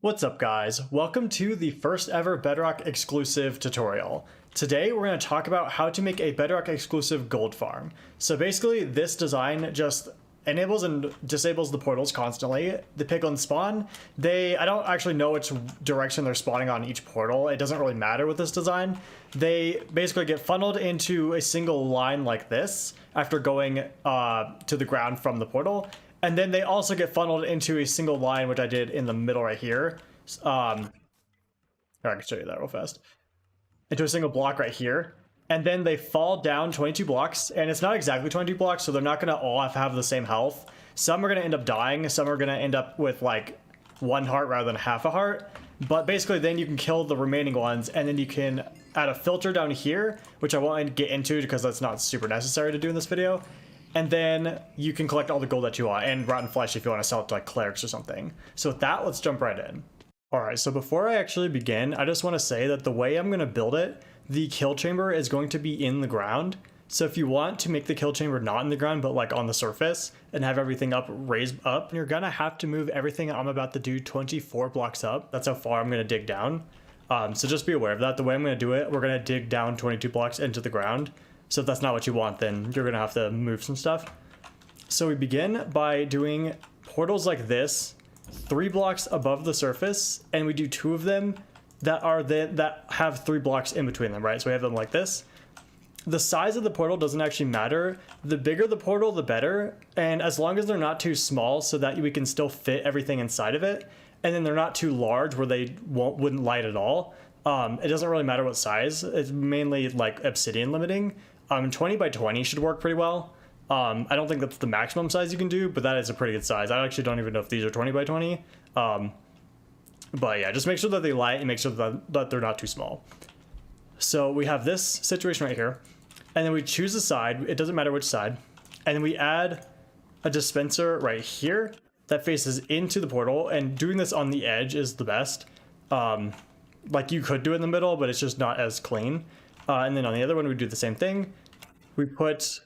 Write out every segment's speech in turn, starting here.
What's up guys, welcome to the first ever Bedrock exclusive tutorial. Today we're going to talk about how to make a Bedrock exclusive gold farm. So basically this design just enables and disables the portals constantly. The piglins spawn, I don't actually know which direction they're spawning on each portal. It doesn't really matter with this design. They basically get funneled into a single line like this after going to the ground from the portal. And then they also get funneled into a single line, which I did in the middle right here. I can show you that real fast. Into a single block right here. And then they fall down 22 blocks. And it's not exactly 22 blocks, so they're not going to all have the same health. Some are going to end up dying. Some are going to end up with like 1 heart rather than half a heart. But basically then you can kill the remaining ones. And then you can add a filter down here, which I won't get into because that's not super necessary to do in this video. And then you can collect all the gold that you want and rotten flesh if you want to sell it to like clerics or something. So with that, let's jump right in. All right, so before I actually begin, I just want to say that the way I'm going to build it, the kill chamber is going to be in the ground. So if you want to make the kill chamber not in the ground, but like on the surface and have everything raised up, you're going to have to move everything I'm about to do 24 blocks up. That's how far I'm going to dig down. So just be aware of that. The way I'm going to do it, we're going to dig down 22 blocks into the ground. So if that's not what you want, then you're going to have to move some stuff. So we begin by doing portals like this, 3 blocks above the surface, and we do 2 of them that have 3 blocks in between them, right? So we have them like this. The size of the portal doesn't actually matter. The bigger the portal, the better. And as long as they're not too small so that we can still fit everything inside of it, and then they're not too large where they wouldn't light at all. It doesn't really matter what size. It's mainly like obsidian limiting. 20 by 20 should work pretty well. I don't think that's the maximum size you can do, but that is a pretty good size. I actually don't even know if these are 20 by 20. But yeah, just make sure that they light and make sure that they're not too small. So we have this situation right here, and then we choose a side. It doesn't matter which side. And then we add a dispenser right here that faces into the portal, and doing this on the edge is the best. Like you could do it in the middle, but it's just not as clean. And then on the other one, we do the same thing. We put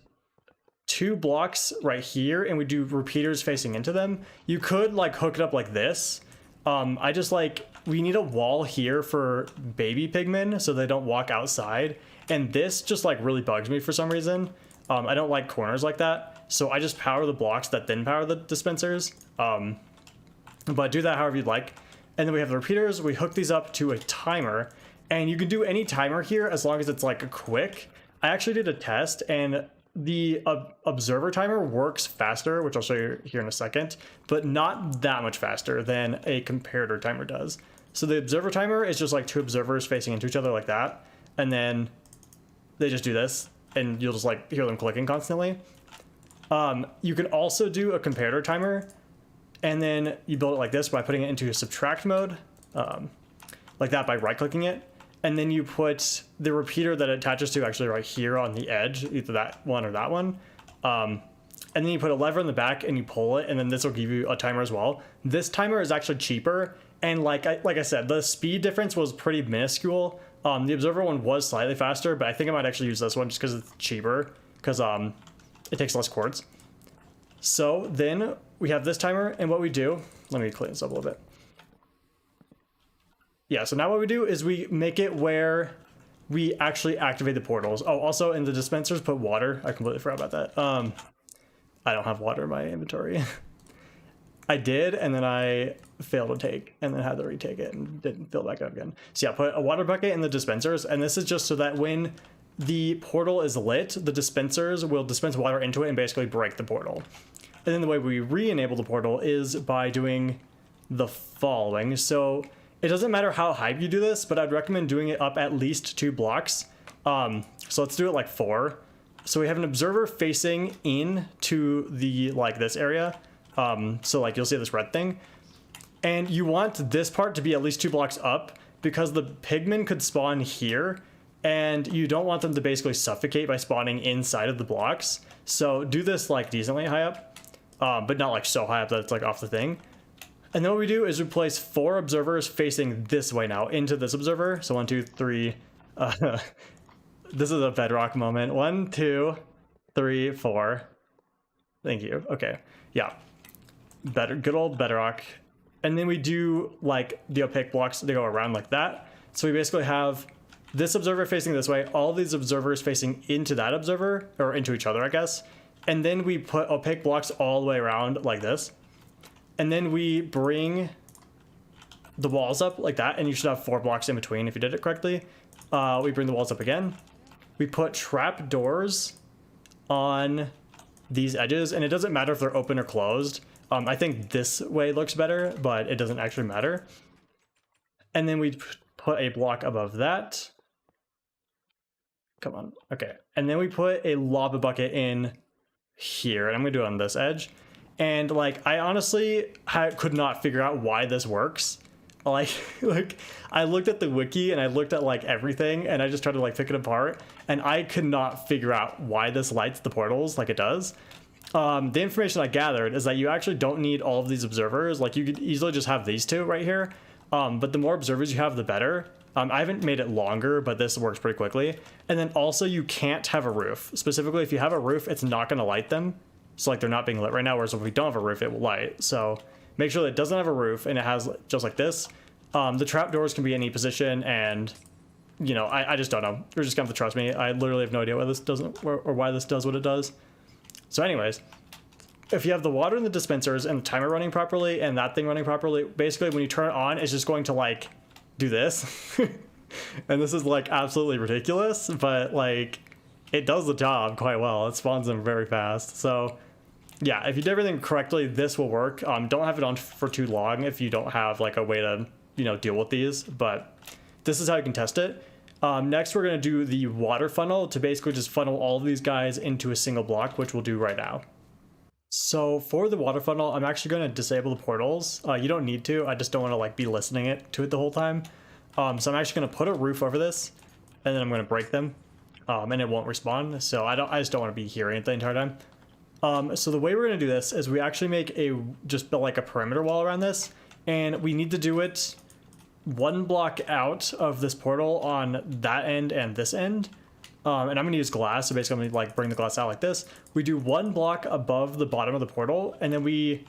2 blocks right here and we do repeaters facing into them. You could like hook it up like this. We need a wall here for baby pigmen so they don't walk outside. And this just like really bugs me for some reason. I don't like corners like that. So I just power the blocks that then power the dispensers. But do that however you'd like. And then we have the repeaters. We hook these up to a timer. And you can do any timer here as long as it's like quick. I actually did a test and the observer timer works faster, which I'll show you here in a second, but not that much faster than a comparator timer does. So the observer timer is just like 2 observers facing into each other like that. And then they just do this and you'll just like hear them clicking constantly. You can also do a comparator timer and then you build it like this by putting it into a subtract mode, like that by right clicking it. And then you put the repeater that it attaches to actually right here on the edge, either that one or that one. And then you put a lever in the back and you pull it, and then this will give you a timer as well. This timer is actually cheaper. And like I said, the speed difference was pretty minuscule. The observer one was slightly faster, but I think I might actually use this one just because it's cheaper, because it takes less quartz. So then we have this timer, and what we do, let me clean this up a little bit. Yeah, so now what we do is we make it where we actually activate the portals. Oh, also in the dispensers, put water. I completely forgot about that. I don't have water in my inventory. I did, and then I failed to take, and then had to retake it and didn't fill back up again. So yeah, put a water bucket in the dispensers, and this is just so that when the portal is lit, the dispensers will dispense water into it and basically break the portal. And then the way we re-enable the portal is by doing the following. So it doesn't matter how high you do this, but I'd recommend doing it up at least 2 blocks. So let's do it like 4. So we have an observer facing in to the like this area. So like you'll see this red thing. And you want this part to be at least 2 blocks up because the pigmen could spawn here and you don't want them to basically suffocate by spawning inside of the blocks. So do this like decently high up, but not like so high up that it's like off the thing. And then what we do is we place 4 observers facing this way now into this observer. So 1, 2, 3. This is a Bedrock moment. 1, 2, 3, 4. Thank you. Okay. Yeah. Good old Bedrock. And then we do like the opaque blocks, they go around like that. So we basically have this observer facing this way, all these observers facing into that observer, or into each other, I guess. And then we put opaque blocks all the way around like this. And then we bring the walls up like that, and you should have 4 blocks in between if you did it correctly. We bring the walls up again. We put trap doors on these edges, and it doesn't matter if they're open or closed. I think this way looks better, but it doesn't actually matter. And then we put a block above that. Come on. Okay. And then we put a lava bucket in here, and I'm gonna do it on this edge. And like, I honestly could not figure out why this works. Like I looked at the wiki and I looked at like everything, and I just tried to like pick it apart, and I could not figure out why this lights the portals like it does. The information I gathered is that you actually don't need all of these observers. Like, you could easily just have these 2 right here. But the more observers you have, the better. I haven't made it longer, but this works pretty quickly. And then also, you can't have a roof. Specifically, if you have a roof, it's not going to light them. So like, they're not being lit right now, whereas if we don't have a roof, it will light. So make sure that it doesn't have a roof and it has just like this. The trapdoors can be any position, and you know, I just don't know. You're just gonna have to trust me. I literally have no idea why this doesn't, or why this does what it does. So anyways, if you have the water in the dispensers and the timer running properly and that thing running properly, basically when you turn it on, it's just going to like do this. And this is like absolutely ridiculous, but like it does the job quite well. It spawns them very fast. So yeah, if you did everything correctly, this will work. Don't have it on for too long if you don't have like a way to, you know, deal with these, but this is how you can test it. Next, we're going to do the water funnel to basically just funnel all of these guys into a single block, which we'll do right now. So for the water funnel, I'm actually going to disable the portals. You don't need to. I just don't want to like be listening to it the whole time. So I'm actually going to put a roof over this, and then I'm going to break them, and it won't respawn. So I just don't want to be hearing it the entire time. So the way we're going to do this is we actually make just build like a perimeter wall around this, and we need to do it 1 block out of this portal on that end and this end. And I'm gonna use glass, so basically I'm gonna like bring the glass out like this. We do 1 block above the bottom of the portal, and then we,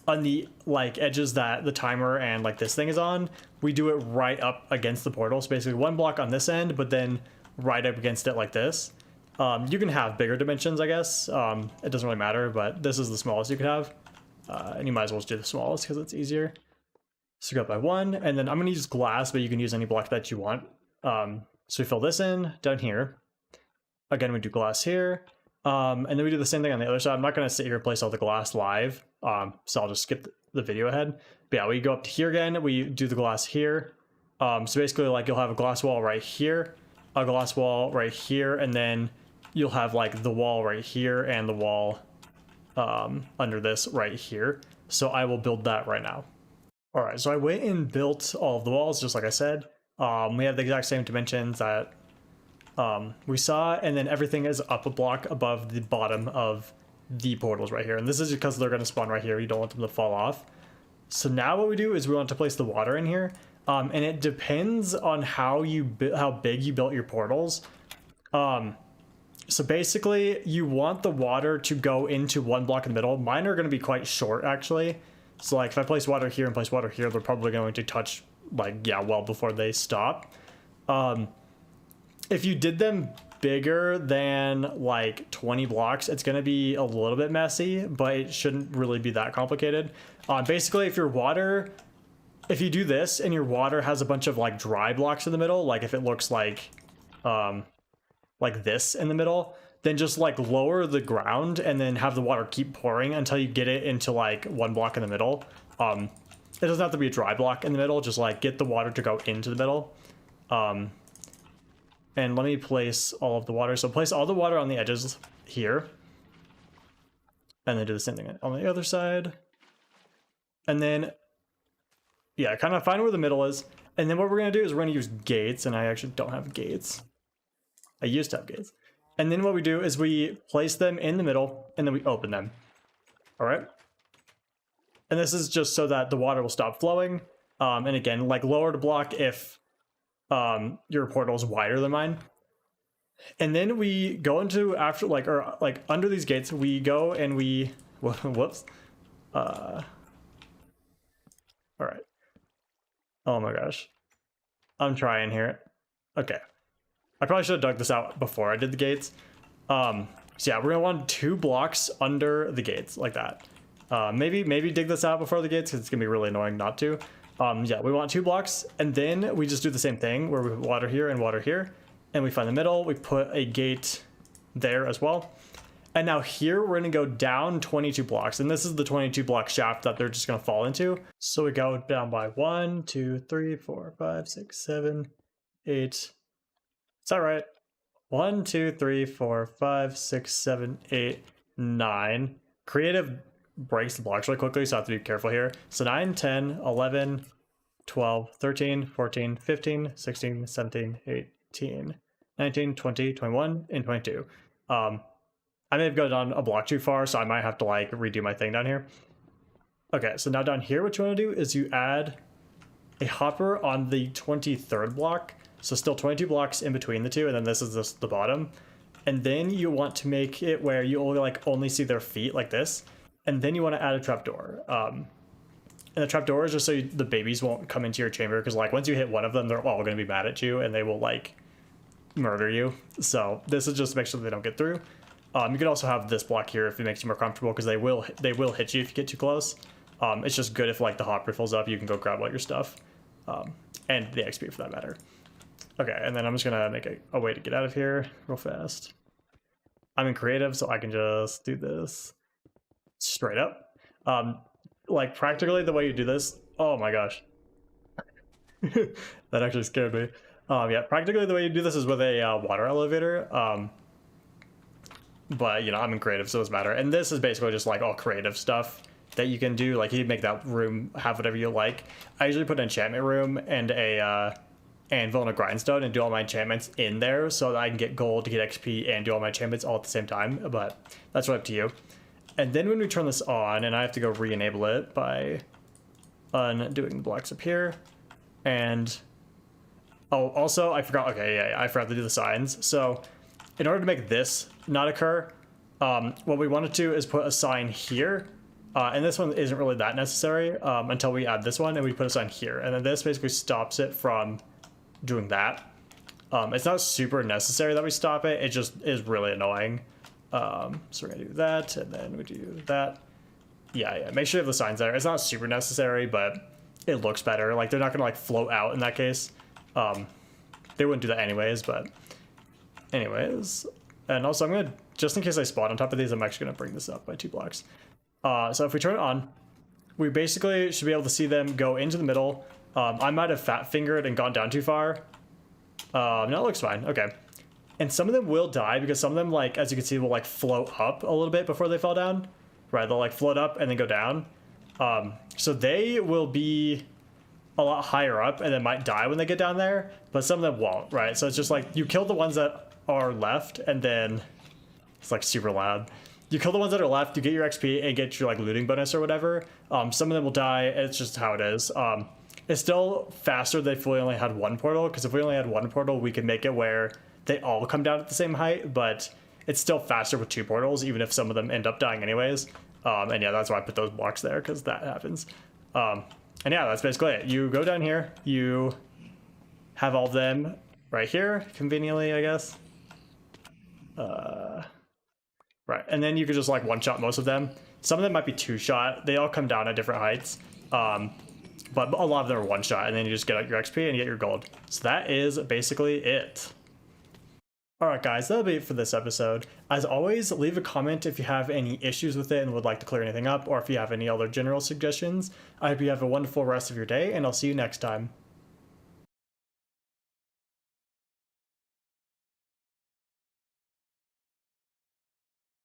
on the like edges that the timer and like this thing is on, we do it right up against the portal. So basically 1 block on this end, but then right up against it like this. You can have bigger dimensions, I guess. It doesn't really matter, but this is the smallest you could have. And you might as well just do the smallest because it's easier. So go up by 1, and then I'm going to use glass, but you can use any block that you want. So we fill this in down here. Again, we do glass here. And then we do the same thing on the other side. I'm not going to sit here and place all the glass live. So I'll just skip the video ahead. But yeah, we go up to here again. We do the glass here. So basically, like, you'll have a glass wall right here, a glass wall right here, and then you'll have like the wall right here and the wall under this right here. So I will build that right now. All right, so I went and built all of the walls, just like I said. We have the exact same dimensions that we saw, and then everything is up a block above the bottom of the portals right here. And this is because they're going to spawn right here. You don't want them to fall off. So now what we do is we want to place the water in here, and it depends on how big you built your portals. So basically, you want the water to go into 1 block in the middle. Mine are going to be quite short, actually. So like if I place water here and place water here, they're probably going to touch like, yeah, well before they stop. If you did them bigger than like 20 blocks, it's going to be a little bit messy, but it shouldn't really be that complicated. Basically, if you do this and your water has a bunch of like dry blocks in the middle, like if it looks like this in the middle, then just like lower the ground and then have the water keep pouring until you get it into like 1 block in the middle. It doesn't have to be a dry block in the middle, just like get the water to go into the middle. And let me place all of the water. So place all the water on the edges here. And then do the same thing on the other side. And then, yeah, kind of find where the middle is. And then what we're going to do is we're going to use gates. And I actually don't have gates. I used to have gates. And then what we do is we place them in the middle and then we open them. All right. And this is just so that the water will stop flowing. And again, like lower the block if your portal is wider than mine. And then we go into under these gates, we go and we, whoops. Oh my gosh. I'm trying here. Okay. I probably should have dug this out before I did the gates. So yeah, we're gonna want 2 blocks under the gates like that. Maybe dig this out before the gates because it's gonna be really annoying not to. Yeah, we want 2 blocks, and then we just do the same thing where we put water here, and we find the middle. We put a gate there as well. And now here we're gonna go down 22 blocks, and this is the 22 block shaft that they're just gonna fall into. So we go down by 1, 2, 3, 4, 5, 6, 7, 8. Is that right? 1, 2, 3, 4, 5, 6, 7, 8, 9. Creative breaks the blocks really quickly, so I have to be careful here. So 9, 10, 11, 12, 13, 14, 15, 16, 17, 18, 19, 20, 21, and 22. I may have gone down a block too far, so I might have to like redo my thing down here. Okay, so now down here, what you want to do is you add a hopper on the 23rd block. So still 22 blocks in between the two, and then this is the bottom. And then you want to make it where you only see their feet like this. And then you want to add a trapdoor. And the trapdoor is just so the babies won't come into your chamber, because like once you hit one of them, they're all going to be mad at you and they will like murder you. So this is just to make sure they don't get through. You could also have this block here if it makes you more comfortable, because they will hit you if you get too close. It's just good if like the hopper fills up, you can go grab all your stuff, and the XP for that matter. Okay, and then I'm just gonna make a way to get out of here real fast. I'm in creative, so I can just do this straight up. Like practically the way you do this, oh my gosh. That actually scared me. Yeah, practically the way you do this is with a water elevator. But you know, I'm in creative, so it doesn't matter. And this is basically just like all creative stuff that you can do. Like you can make that room have whatever you like. I usually put an enchantment room and a anvil and a grindstone and do all my enchantments in there so that I can get gold to get XP and do all my enchantments all at the same time. But that's right up to you. And then when we turn this on, and I have to go re-enable it by undoing the blocks up here. And oh, also I forgot. Okay, yeah, I forgot to do the signs. So in order to make this not occur, what we want to do is put a sign here, and this one isn't really that necessary until we add this one, and we put a sign here, and then this basically stops it from doing that. It's not super necessary that we stop it, it just is really annoying. So we're gonna do that, and then we do that. Yeah, make sure you have the signs there. It's not super necessary, but it looks better. Like they're not gonna like float out in that case. They wouldn't do that anyways, but anyways. And also I'm gonna, just in case I spawn on top of these, I'm actually gonna bring this up by 2 blocks. So if we turn it on, we basically should be able to see them go into the middle. I might have fat fingered and gone down too far. No, it looks fine. Okay. And some of them will die because some of them, like, as you can see, will like float up a little bit before they fall down. Right, they'll like float up and then go down. So they will be a lot higher up and then might die when they get down there, but some of them won't, right? So it's just like you kill the ones that are left, and then it's like super loud. You kill the ones that are left, you get your XP and get your like looting bonus or whatever. Some of them will die. It's just how it is. It's still faster than if we only had 1 portal, because if we only had 1 portal, we could make it where they all come down at the same height, but it's still faster with 2 portals, even if some of them end up dying anyways. And yeah, that's why I put those blocks there, because that happens. And yeah, that's basically it. You go down here, you have all of them right here, conveniently, I guess. Right, and then you could just like one-shot most of them. Some of them might be 2-shot. They all come down at different heights. But a lot of them are 1-shot, and then you just get out your XP and you get your gold. So that is basically it. Alright guys, that'll be it for this episode. As always, leave a comment if you have any issues with it and would like to clear anything up, or if you have any other general suggestions. I hope you have a wonderful rest of your day, and I'll see you next time.